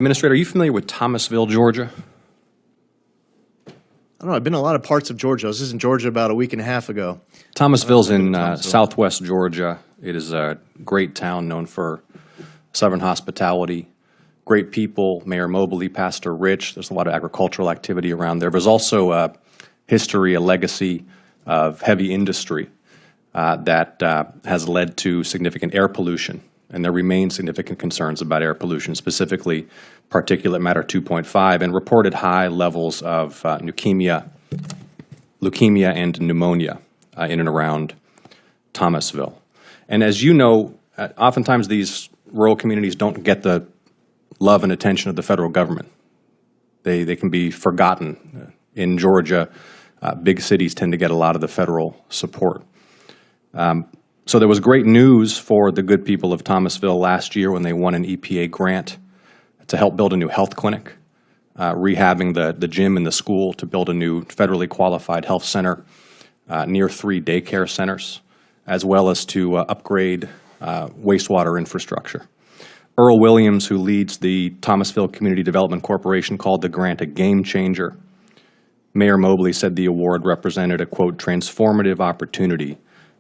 Administrator, are you familiar with Thomasville, Georgia? I don't know. I've been in a lot of parts of Georgia. I was just in Georgia about a week and a half ago. Thomasville's in southwest Georgia. It is a great town known for Southern hospitality, great people, Mayor Mobley, Pastor Rich. There's a lot of agricultural activity around there. There's also a history, a legacy of heavy industry that has led to significant air pollution. And there remain significant concerns about air pollution, specifically particulate matter 2.5, and reported high levels of leukemia and pneumonia in and around Thomasville. And as you know, oftentimes these rural communities don't get the love and attention of the federal government. They can be forgotten. In Georgia, big cities tend to get a lot of the federal support. So there was great news for the good people of Thomasville last year when they won an EPA grant to help build a new health clinic, rehabbing the gym in the school to build a new federally qualified health center near 3 daycare centers, as well as to upgrade wastewater infrastructure. Earl Williams, who leads the Thomasville Community Development Corporation, called the grant a game changer. Mayor Mobley said the award represented a, quote, transformative opportunity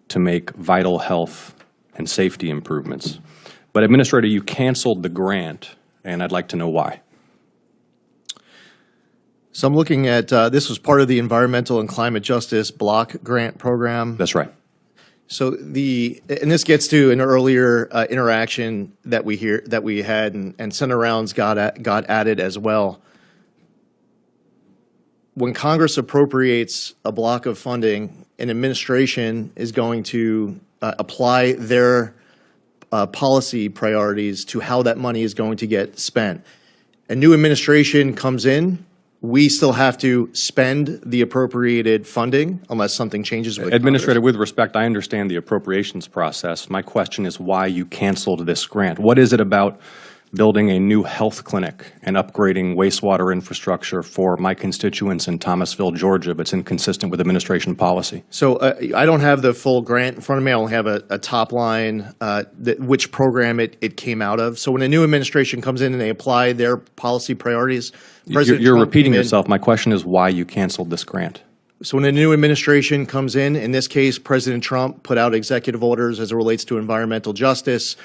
to make vital health and safety improvements. But Administrator, you canceled the grant, and I'd like to know why. So I'm looking at, this was part of the Environmental and Climate Justice Block Grant Program. That's right. So and this gets to an earlier interaction that we had, and Senator Rounds got added as well. When Congress appropriates a block of funding, an administration is going to apply their policy priorities to how that money is going to get spent. A new administration comes in, we still have to spend the appropriated funding unless something changes with Administrator, Congress. with respect, I understand the appropriations process. My question is why you canceled this grant. What is it about building a new health clinic and upgrading wastewater infrastructure for my constituents in Thomasville, Georgia, that's inconsistent with administration policy? So I don't have the full grant in front of me. I only have a top line, which program it came out of. So when a new administration comes in and they apply their policy priorities, President You're Trump repeating came in. yourself. My question is why you canceled this grant. So when a new administration comes in this case, President Trump put out executive orders as it relates to environmental justice,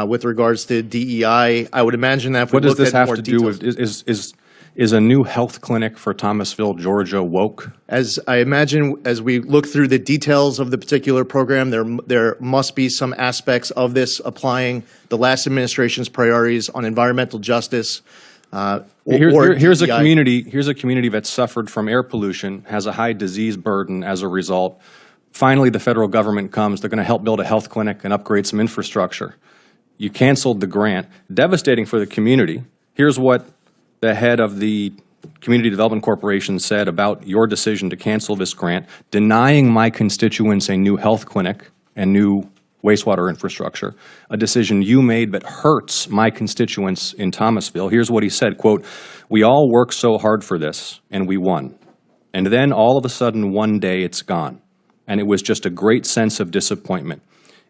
with regards to DEI. I would imagine that if we What does looked this at have more to do details, with, is a new health clinic for Thomasville, Georgia woke? as I imagine, as we look through the details of the particular program, there must be some aspects of this applying the last administration's priorities on environmental justice. Here's a DEI. community that suffered from air pollution, has a high disease burden as a result. Finally, the federal government comes. They're going to help build a health clinic and upgrade some infrastructure. You canceled the grant. Devastating for the community. Here's what the head of the Community Development Corporation said about your decision to cancel this grant, denying my constituents a new health clinic and new wastewater infrastructure, a decision you made that hurts my constituents in Thomasville. Here's what he said, quote, "We all worked so hard for this, and we won. And then all of a sudden, one day, it's gone. And it was just a great sense of disappointment.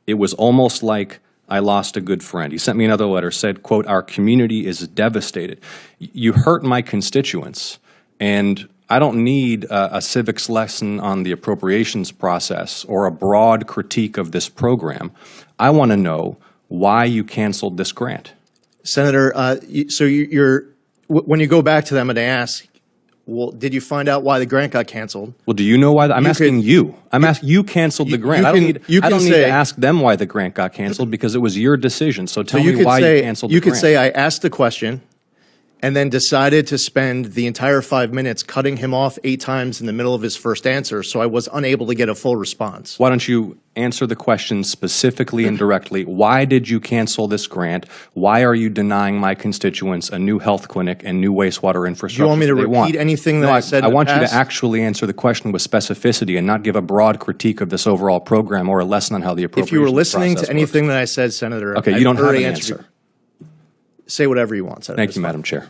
It was almost like I lost a good friend." He sent me another letter, said, quote, "Our community is devastated. You hurt my constituents, and I don't need a civics lesson on the appropriations process or a broad critique of this program. I want to know why you canceled this grant." Senator, so when you go back to them and ask, well, did you find out why the grant got canceled? Well, do you know why? I'm asking you. I'm asking you canceled the grant. I don't need to ask them why the grant got canceled because it was your decision. So tell me why you canceled the grant. You could say I asked the question and then decided to spend the entire 5 minutes cutting him off 8 times in the middle of his first answer, so I was unable to get a full response. Why don't you answer the question specifically and directly? Why did you cancel this grant? Why are you denying my constituents a new health clinic and new wastewater infrastructure? Do you want me to repeat anything that I said? I want you to actually answer the question with specificity and not give a broad critique of this overall program or a lesson on how the appropriations If you were listening to process anything works. that I said, Senator, Okay, you don't have an answer. Say whatever you want, Senator. Thank you, Madam Chair.